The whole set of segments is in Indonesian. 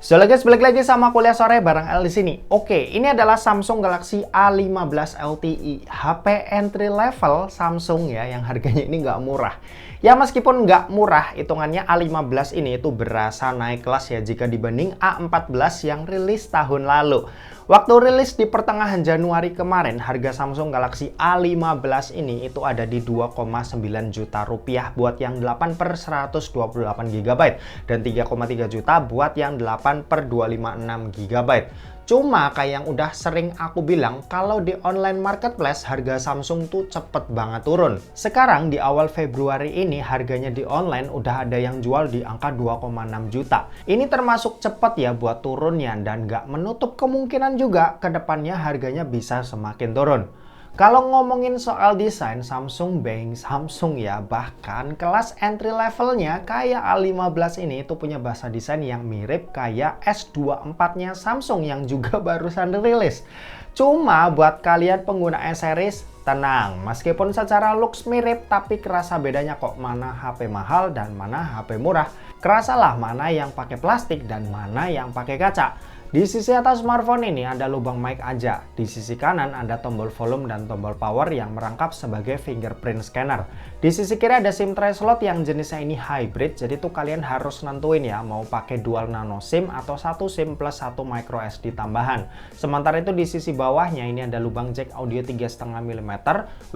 So guys, balik lagi sama kuliah sore bareng El di sini. Oke, ini adalah Samsung Galaxy A15 LTE, HP entry level Samsung ya, yang harganya ini nggak murah. Ya meskipun nggak murah, hitungannya A15 ini itu berasa naik kelas ya jika dibanding A14 yang rilis tahun lalu. Waktu rilis di pertengahan Januari kemarin, harga Samsung Galaxy A15 ini itu ada di 2,9 juta rupiah buat yang 8 per 128 GB dan 3,3 juta buat yang 8 per 256 GB. Cuma kayak yang udah sering aku bilang, kalau di online marketplace harga Samsung tuh cepet banget turun. Sekarang di awal Februari ini harganya di online udah ada yang jual di angka 2,6 juta. Ini termasuk cepet ya buat turunnya dan nggak menutup kemungkinan juga ke depannya harganya bisa semakin turun. Kalau ngomongin soal desain, Samsung being Samsung ya, bahkan kelas entry levelnya kayak A15 ini itu punya bahasa desain yang mirip kayak S24-nya Samsung yang juga barusan dirilis. Cuma buat kalian pengguna S-series, tenang, meskipun secara looks mirip tapi kerasa bedanya kok mana HP mahal dan mana HP murah. Kerasalah mana yang pakai plastik dan mana yang pakai kaca. Di sisi atas smartphone ini ada lubang mic aja. Di sisi kanan ada tombol volume dan tombol power yang merangkap sebagai fingerprint scanner. Di sisi kiri ada SIM tray slot yang jenisnya ini hybrid. Jadi tuh kalian harus nentuin ya mau pakai dual nano SIM atau satu SIM plus satu micro SD tambahan. Sementara itu di sisi bawahnya ini ada lubang jack audio 3,5 mm,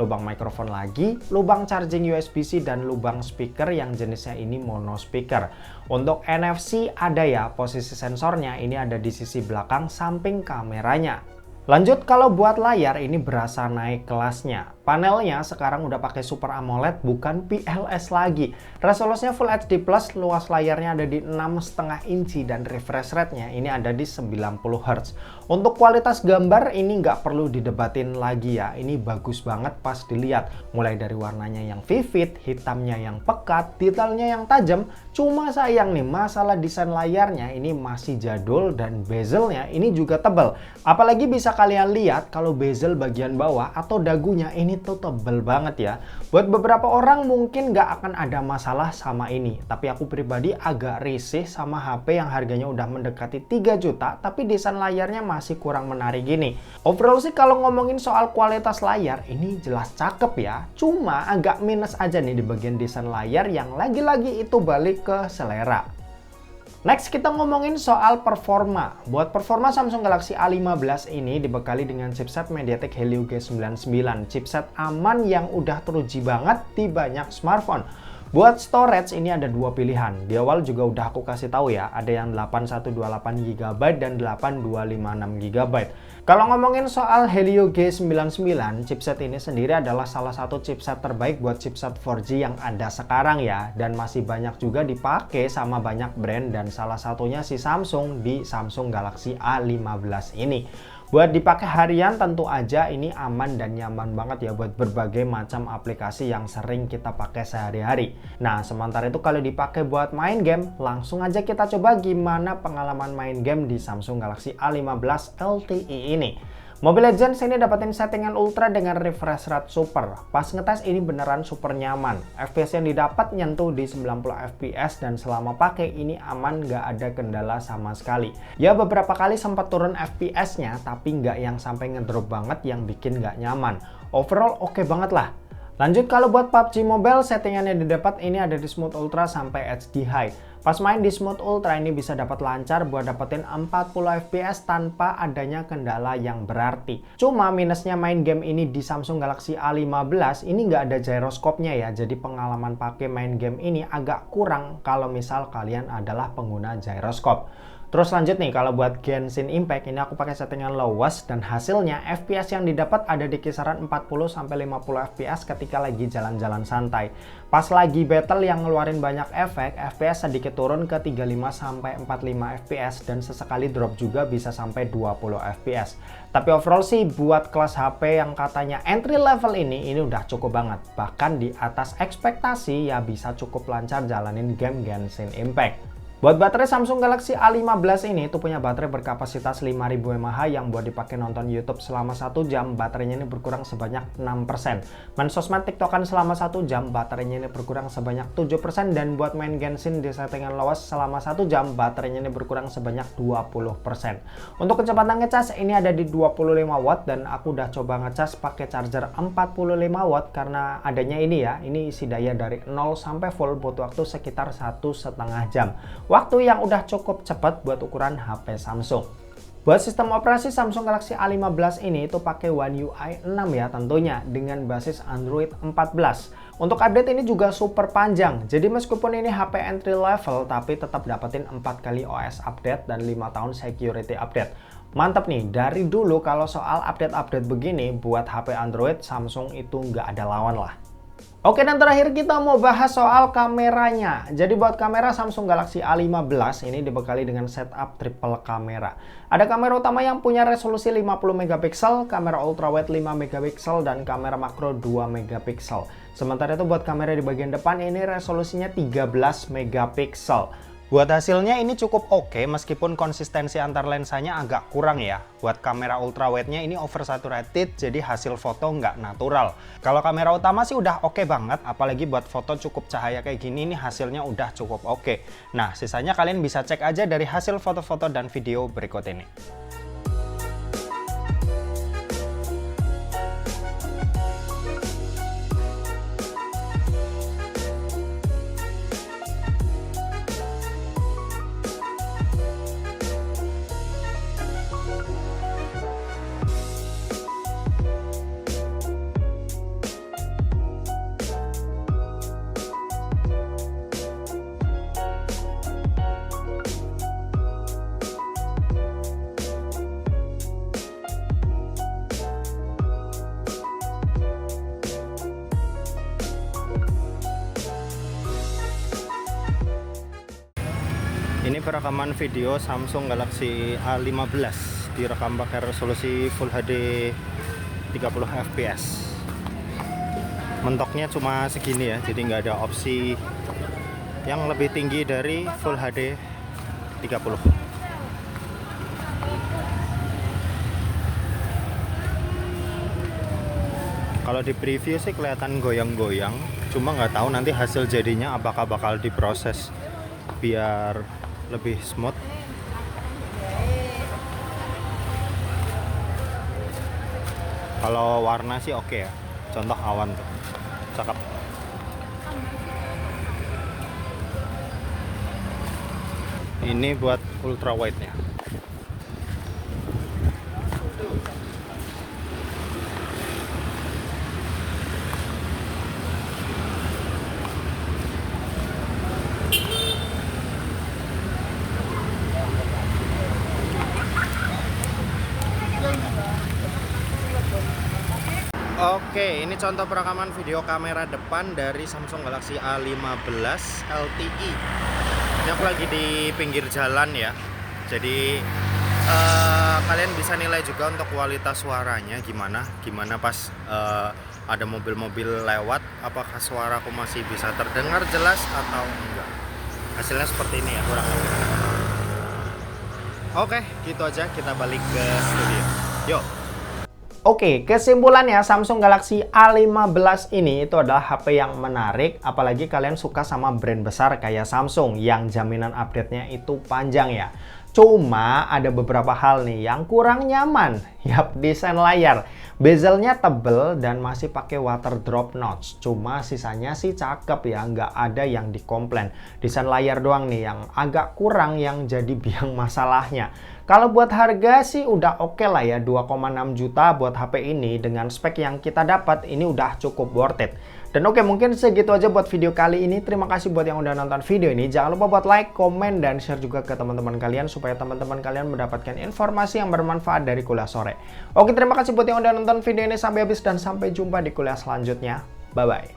lubang mikrofon lagi, lubang charging USB-C dan lubang speaker yang jenisnya ini mono speaker. Untuk NFC ada ya, posisi sensornya ini ada di sisi belakang samping kameranya. Lanjut, kalau buat layar ini berasa naik kelasnya. Panelnya sekarang udah pakai Super AMOLED bukan PLS lagi. Resolusinya Full HD+, luas layarnya ada di 6,5 inci dan refresh rate-nya ini ada di 90 Hz. Untuk kualitas gambar ini nggak perlu didebatin lagi ya. Ini bagus banget pas dilihat. Mulai dari warnanya yang vivid, hitamnya yang pekat, detailnya yang tajam. Cuma sayang nih, masalah desain layarnya ini masih jadul dan bezelnya ini juga tebal. Apalagi bisa kalian lihat kalau bezel bagian bawah atau dagunya ini tuh tebel banget ya. Buat beberapa orang mungkin nggak akan ada masalah sama ini, tapi aku pribadi agak risih sama HP yang harganya udah mendekati 3 juta tapi desain layarnya masih kurang menarik gini. Overall sih kalau ngomongin soal kualitas layar ini jelas cakep ya, cuma agak minus aja nih di bagian desain layar yang lagi-lagi itu balik ke selera. Next kita ngomongin soal performa. Buat performa Samsung Galaxy A15 ini dibekali dengan chipset MediaTek Helio G99, chipset aman yang udah teruji banget di banyak smartphone. Buat storage ini ada dua pilihan. Di awal juga udah aku kasih tahu ya, ada yang 8128 GB dan 8256 GB. Kalau ngomongin soal Helio G99, chipset ini sendiri adalah salah satu chipset terbaik buat chipset 4G yang ada sekarang ya, dan masih banyak juga dipakai sama banyak brand dan salah satunya si Samsung di Samsung Galaxy A15 ini. Buat dipakai harian tentu aja ini aman dan nyaman banget ya buat berbagai macam aplikasi yang sering kita pakai sehari-hari. Nah, sementara itu kalau dipakai buat main game, langsung aja kita coba gimana pengalaman main game di Samsung Galaxy A15 LTE ini. Mobile Legends ini dapetin settingan ultra dengan refresh rate super. Pas ngetes ini beneran super nyaman. FPS yang didapat nyentuh di 90 fps dan selama pakai ini aman, gak ada kendala sama sekali. Ya beberapa kali sempat turun FPS-nya tapi nggak yang sampai ngedrop banget yang bikin gak nyaman. Overall oke banget lah. Lanjut, kalau buat PUBG Mobile settingan yang didapat ini ada di Smooth Ultra sampai HD High. Pas main di Smooth Ultra ini bisa dapat lancar buat dapetin 40 fps tanpa adanya kendala yang berarti. Cuma minusnya main game ini di Samsung Galaxy A15 ini nggak ada gyroscope-nya ya, jadi pengalaman pakai main game ini agak kurang kalau misal kalian adalah pengguna gyroscope. Terus lanjut nih, kalau buat Genshin Impact ini aku pakai settingan lowest dan hasilnya FPS yang didapat ada di kisaran 40-50 fps ketika lagi jalan-jalan santai. Pas lagi battle yang ngeluarin banyak efek, FPS sedikit turun ke 35-45 fps dan sesekali drop juga bisa sampai 20 fps. Tapi overall sih buat kelas HP yang katanya entry level ini udah cukup banget. Bahkan di atas ekspektasi ya, bisa cukup lancar jalanin game Genshin Impact. Buat baterai Samsung Galaxy A15 ini itu punya baterai berkapasitas 5000 mAh yang buat dipakai nonton YouTube selama 1 jam, baterainya ini berkurang sebanyak 6%. Main sosmed TikTokan selama 1 jam, baterainya ini berkurang sebanyak 7%, dan buat main Genshin di settingan low-watt selama 1 jam, baterainya ini berkurang sebanyak 20%. Untuk kecepatan ngecas ini ada di 25 watt, dan aku udah coba ngecas pakai charger 45 watt karena adanya ini ya, ini isi daya dari 0 sampai full butuh waktu sekitar 1,5 jam. Waktu yang udah cukup cepat buat ukuran HP Samsung. Buat sistem operasi Samsung Galaxy A15 ini itu pakai One UI 6 ya tentunya, dengan basis Android 14. Untuk update ini juga super panjang, jadi meskipun ini HP entry level tapi tetap dapetin 4 kali OS update dan 5 tahun security update. Mantap nih, dari dulu kalau soal update-update begini buat HP Android, Samsung itu nggak ada lawan lah. Oke, dan terakhir kita mau bahas soal kameranya. Jadi buat kamera Samsung Galaxy A15 ini dibekali dengan setup triple kamera. Ada kamera utama yang punya resolusi 50 megapiksel, kamera ultrawide 5 megapiksel, dan kamera makro 2 megapiksel. Sementara itu buat kamera di bagian depan ini resolusinya 13 megapiksel. Buat hasilnya ini cukup oke, meskipun konsistensi antar lensanya agak kurang ya. Buat kamera ultrawide-nya ini oversaturated, jadi hasil foto nggak natural. Kalau kamera utama sih udah oke banget, apalagi buat foto cukup cahaya kayak gini, ini hasilnya udah cukup oke. Nah, sisanya kalian bisa cek aja dari hasil foto-foto dan video berikut ini. Ini perekaman video Samsung Galaxy A15, direkam pakai resolusi Full HD 30 fps. Mentoknya cuma segini ya, jadi nggak ada opsi yang lebih tinggi dari Full HD 30. Kalau di preview sih kelihatan goyang-goyang, cuma nggak tahu nanti hasil jadinya apakah bakal diproses biar lebih smooth. Kalau warna sih oke ya, contoh awan tuh cakep. Ini buat ultrawide nya. Oke, ini contoh perekaman video kamera depan dari Samsung Galaxy A15 LTE. Ini aku lagi di pinggir jalan ya, jadi kalian bisa nilai juga untuk kualitas suaranya gimana pas ada mobil-mobil lewat, apakah suaraku masih bisa terdengar jelas atau enggak. Hasilnya seperti ini ya, kurang lebih. Oke, gitu aja, kita balik ke studio. Yuk. Oke, kesimpulannya Samsung Galaxy A15 ini itu adalah HP yang menarik, apalagi kalian suka sama brand besar kayak Samsung yang jaminan update-nya itu panjang ya. Cuma ada beberapa hal nih yang kurang nyaman. Yap, desain layar. Bezelnya tebel dan masih pakai water drop notch. Cuma sisanya sih cakep ya, nggak ada yang dikomplain. Desain layar doang nih yang agak kurang yang jadi biang masalahnya. Kalau buat harga sih udah oke lah ya, 2,6 juta buat HP ini dengan spek yang kita dapat ini udah cukup worth it. Dan oke, mungkin segitu aja buat video kali ini. Terima kasih buat yang udah nonton video ini. Jangan lupa buat like, komen, dan share juga ke teman-teman kalian supaya teman-teman kalian mendapatkan informasi yang bermanfaat dari kuliah sore. Oke, terima kasih buat yang udah nonton video ini sampai habis dan sampai jumpa di kuliah selanjutnya. Bye-bye.